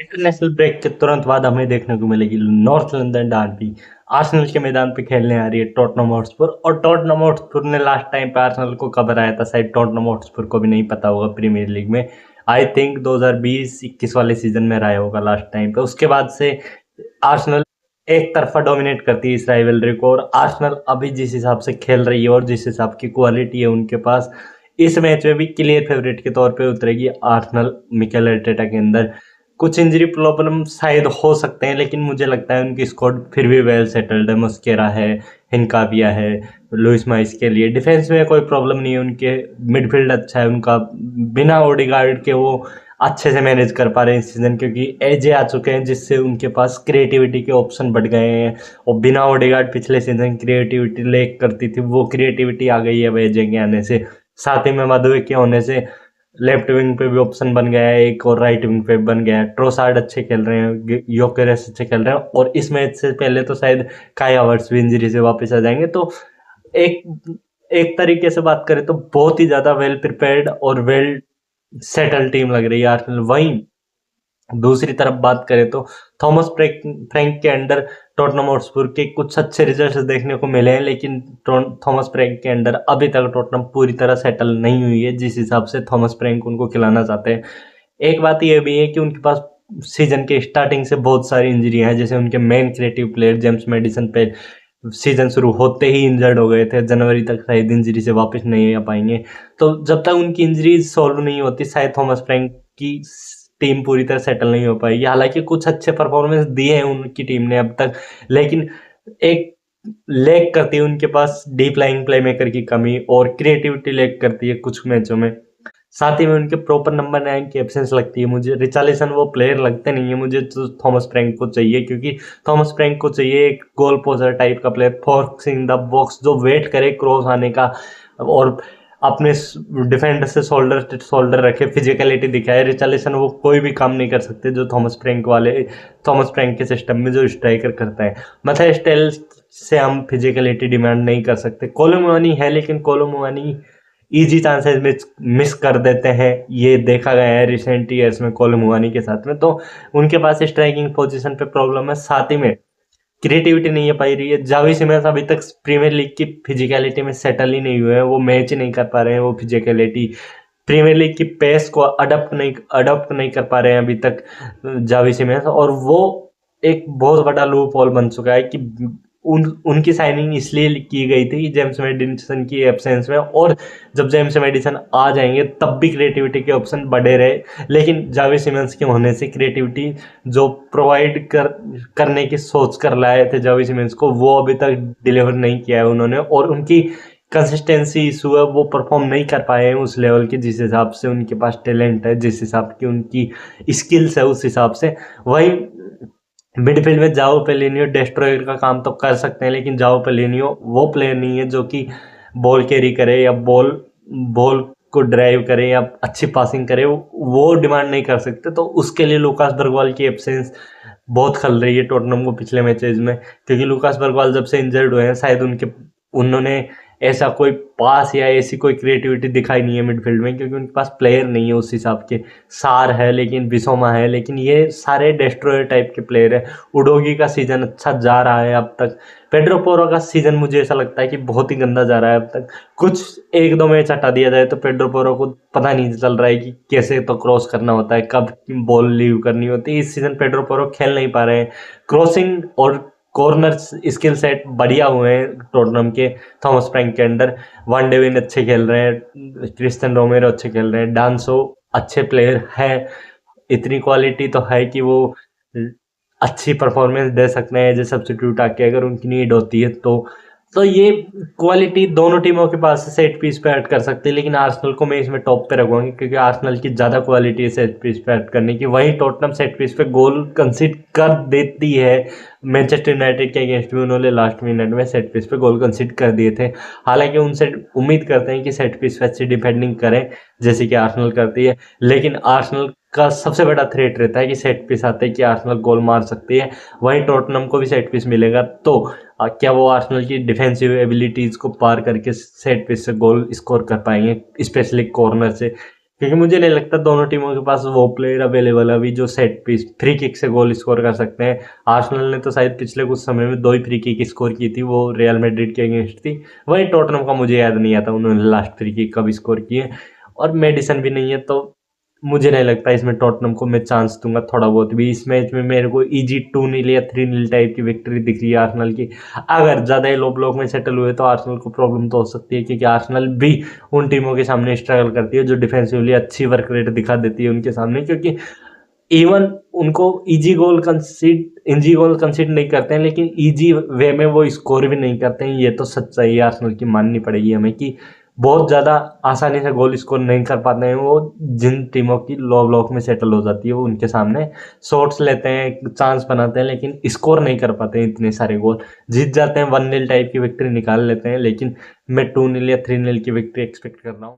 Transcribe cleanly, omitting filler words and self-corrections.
International break के तुरंत बाद हमें देखने को मिलेगी नॉर्थ लंदन डर्बी। आर्सेनल के मैदान पे खेलने आ रही है टॉटनहम हॉटस्पर, और टॉटनहम हॉटस्पर ने लास्ट टाइम पे आर्सेनल को कब हराया था शायद टॉटनहम हॉटस्पर को भी नहीं पता होगा प्रीमियर लीग में। आई थिंक 2020-21 वाले सीजन में रहा होगा लास्ट टाइम पे। उसके बाद से आर्सेनल एक तरफा डोमिनेट करती है इस राइवलरी को, और आर्सेनल अभी जिस हिसाब से खेल रही है और जिस हिसाब की क्वालिटी है उनके पास, इस मैच में भी क्लियर फेवरेट के तौर पे उतरेगी आर्सेनल मिकेल आर्टेटा के अंदर। कुछ इंजरी प्रॉब्लम शायद हो सकते हैं, लेकिन मुझे लगता है उनकी स्क्वाड फिर भी वेल सेटल्ड है। मस्केरा है, हिनकाविया है, लुइस माइस के लिए डिफेंस में कोई प्रॉब्लम नहीं है उनके। मिडफील्ड अच्छा है उनका, बिना ओडिगार्ड के वो अच्छे से मैनेज कर पा रहे हैं इस सीजन, क्योंकि एजे आ चुके हैं जिससे उनके पास क्रिएटिविटी के ऑप्शन बढ़ गए हैं। और बिना ओडिगार्ड पिछले सीजन क्रिएटिविटी लेक करती थी, वो क्रिएटिविटी आ गई है अब एजे के आने से। साथ ही में माधुए के होने से लेफ्ट विंग पे भी ऑप्शन बन गया है एक, और राइट विंग पे बन गया है। ट्रोसार्ड अच्छे खेल रहे हैं, योकेरेस अच्छे खेल रहे हैं, और इस मैच से पहले तो शायद काई हावर्ट्स भी इंजरी से वापस आ जाएंगे। तो एक एक तरीके से बात करें तो बहुत ही ज्यादा वेल प्रिपेयर्ड और वेल सेटल टीम लग रही है आर्सेनल। वहीं दूसरी तरफ बात करें तो थॉमस फ्रैंक के अंडर टॉटनहम हॉटस्पर के कुछ अच्छे रिजल्ट्स देखने को मिले हैं, लेकिन थॉमस फ्रैंक के अंडर अभी तक टॉटनहम पूरी तरह सेटल नहीं हुई है जिस हिसाब से थॉमस फ्रैंक उनको खिलाना चाहते हैं। एक बात यह भी है कि उनके पास सीजन के स्टार्टिंग से बहुत सारी इंजरी हैं, जैसे उनके main creative player James Madison पे सीजन शुरू होते ही इंजर्ड हो गए थे, जनवरी तक शायद इंजरी से वापस नहीं आ पाएंगे। तो जब तक उनकी इंजरीज सॉल्व नहीं होती शायद थॉमस फ्रैंक की टीम पूरी तरह सेटल नहीं हो पाएगी। हालांकि कुछ अच्छे परफॉर्मेंस दिए हैं उनकी टीम ने अब तक, लेकिन एक लैक करती है उनके पास डीप लाइंग प्ले मेकर की कमी, और क्रिएटिविटी लैक करती है कुछ मैचों में। साथ ही में उनके प्रॉपर नंबर 9 की एब्सेंस लगती है। मुझे रिचार्लिसन वो प्लेयर लगते नहीं है, मुझे तो थॉमस फ्रैंक को चाहिए, क्योंकि थॉमस फ्रैंक को चाहिए एक गोल पोजर टाइप का प्लेयर, फोर्सिंग द बॉक्स, जो वेट करे क्रॉस आने का और अपने डिफेंडर से शोल्डर टू शोल्डर रखे, फिजिकलिटी दिखाए। रिचार्लिसन वो कोई भी काम नहीं कर सकते जो थॉमस फ्रैंक के सिस्टम में जो स्ट्राइकर करता है। मैथाइस टेल से हम फिजिकलिटी डिमांड नहीं कर सकते। कोलोमुआनी है, लेकिन कोलोमुआनी इजी चांसेस मिस कर देते हैं, ये देखा गया है रिसेंट ईयर्स में कोलोमुआनी के साथ में। तो उनके पास स्ट्राइकिंग पोजीशन पे प्रॉब्लम है, साथ ही में क्रिएटिविटी नहीं है पाई रही है। जावी सिमंस अभी तक प्रीमियर लीग की फिजिकलिटी में सेटल ही नहीं हुए हैं, वो मैच ही नहीं कर पा रहे हैं। वो फिजिकलिटी प्रीमियर लीग की पेस को अडॉप्ट नहीं कर पा रहे हैं अभी तक जावी सिमंस, और वो एक बहुत बड़ा लूप होल बन चुका है कि उनकी साइनिंग इसलिए की गई थी जेम्स मेडिसन की एब्सेंस में, और जब जेम्स मेडिसन आ जाएंगे तब भी क्रिएटिविटी के ऑप्शन बढ़े रहे, लेकिन जावी सिमंस के होने से क्रिएटिविटी जो प्रोवाइड करने की सोच कर लाए थे जावी सिमंस को, वो अभी तक डिलीवर नहीं किया है उन्होंने, और उनकी कंसिस्टेंसी इशू है, वो परफॉर्म नहीं कर पाए हैं उस लेवल के जिस हिसाब से उनके पास टैलेंट है, जिस हिसाब की उनकी स्किल्स है उस हिसाब से। वही मिडफील्ड में जाओ पेलिनियो डेस्ट्रॉयर का काम तो कर सकते हैं, लेकिन जाओ पेलिनियो वो प्लेयर नहीं है जो कि बॉल कैरी करे या बॉल बॉल को ड्राइव करे या अच्छी पासिंग करे, वो डिमांड नहीं कर सकते। तो उसके लिए लुकास बर्गवाल की एब्सेंस बहुत खल रही है टॉटनहम को पिछले मैचेज में, क्योंकि लुकास बर्गवाल जब से इंजर्ड हुए हैं शायद उन्होंने ऐसा कोई पास या ऐसी कोई क्रिएटिविटी दिखाई नहीं है मिडफील्ड में, क्योंकि उनके पास प्लेयर नहीं है उस हिसाब के। सार है, लेकिन बिसोमा है, लेकिन ये सारे डेस्ट्रॉयर टाइप के प्लेयर है। उडोगी का सीजन अच्छा जा रहा है अब तक। पेड्रो पोरो का सीजन मुझे ऐसा लगता है कि बहुत ही गंदा जा रहा है अब तक। कुछ एक दो मैच हटा दिया जाए तो पेड्रो पोरो को पता नहीं चल रहा है कि कैसे तो क्रॉस करना होता है, कब बॉल लीव करनी होती है। इस सीजन पेड्रो पोरो खेल नहीं पा रहे हैं। क्रॉसिंग और कॉर्नर स्किल सेट बढ़िया हुए हैं टॉटनहम के थॉमस फ्रैंक के अंडर। वन डेविन अच्छे खेल रहे हैं, क्रिस्टियन रोमेरो अच्छे खेल रहे हैं, डांसो अच्छे प्लेयर है। इतनी क्वालिटी तो है कि वो अच्छी परफॉर्मेंस दे सकते हैं एज ए सब्सिट्यूट आके, अगर उनकी नीड होती है तो ये क्वालिटी दोनों टीमों के पास सेट पीस पे ऐड कर सकती है, लेकिन आर्सेनल को मैं इसमें टॉप पे रखूंगी, क्योंकि आर्सेनल की ज़्यादा क्वालिटी है सेट पीस पे ऐड करने की। वहीं टॉटनहम सेट पीस पे गोल कंसीड कर देती है। मैनचेस्टर यूनाइटेड के अगेंस्ट भी उन्होंने लास्ट मिनट में सेट पीस पे गोल कंसीड कर दिए थे। हालांकि उनसे उम्मीद करते हैं कि सेट पीस पे अच्छी डिफेंडिंग करें जैसे कि आर्सेनल करती है, लेकिन आर्सेनल का सबसे बड़ा थ्रेट रहता है कि सेट पीस आते हैं कि आर्सेनल गोल मार सकती है। वहीं टॉटनहम को भी सेट पीस मिलेगा, तो क्या वो आर्सेनल की डिफेंसिव एबिलिटीज को पार करके सेट पीस से गोल स्कोर कर पाएंगे, स्पेशली कॉर्नर से। क्योंकि मुझे नहीं लगता दोनों टीमों के पास वो प्लेयर अवेलेबल है अभी जो सेट पीस फ्री किक से गोल स्कोर कर सकते हैं। आर्सेनल ने तो शायद पिछले कुछ समय में 2 ही फ्री किक स्कोर की थी, वो रियल मैड्रिड के अगेंस्ट थी। वहीं टॉटनहम का मुझे याद नहीं आता उन्होंने लास्ट फ्री किक कब स्कोर की है। और मेडिसन भी नहीं है, तो मुझे नहीं लगता इसमें टॉटनहम को मैं चांस दूंगा थोड़ा बहुत भी। इस मैच में मेरे को इजी 2-0 या 3-0 टाइप की विक्ट्री दिख रही है आर्सेनल की। अगर ज़्यादा ही लो ब्लॉक में सेटल हुए तो आर्सेनल को प्रॉब्लम तो हो सकती है, क्योंकि आर्सेनल भी उन टीमों के सामने स्ट्रगल करती है जो डिफेंसिवली अच्छी वर्क रेट दिखा देती है उनके सामने। क्योंकि इवन उनको इजी गोल कंसीड नहीं करते हैं, लेकिन इजी वे में वो स्कोर भी नहीं करते हैं। ये तो सच्चाई है आर्सेनल की माननी पड़ेगी हमें कि बहुत ज़्यादा आसानी से गोल स्कोर नहीं कर पाते हैं वो। जिन टीमों की लो ब्लॉक में सेटल हो जाती है वो उनके सामने शॉट्स लेते हैं, चांस बनाते हैं, लेकिन स्कोर नहीं कर पाते हैं इतने सारे गोल। जीत जाते हैं, 1-0 टाइप की विक्ट्री निकाल लेते हैं, लेकिन मैं 2-0 या 3-0 की विक्ट्री एक्सपेक्ट कर रहा हूँ।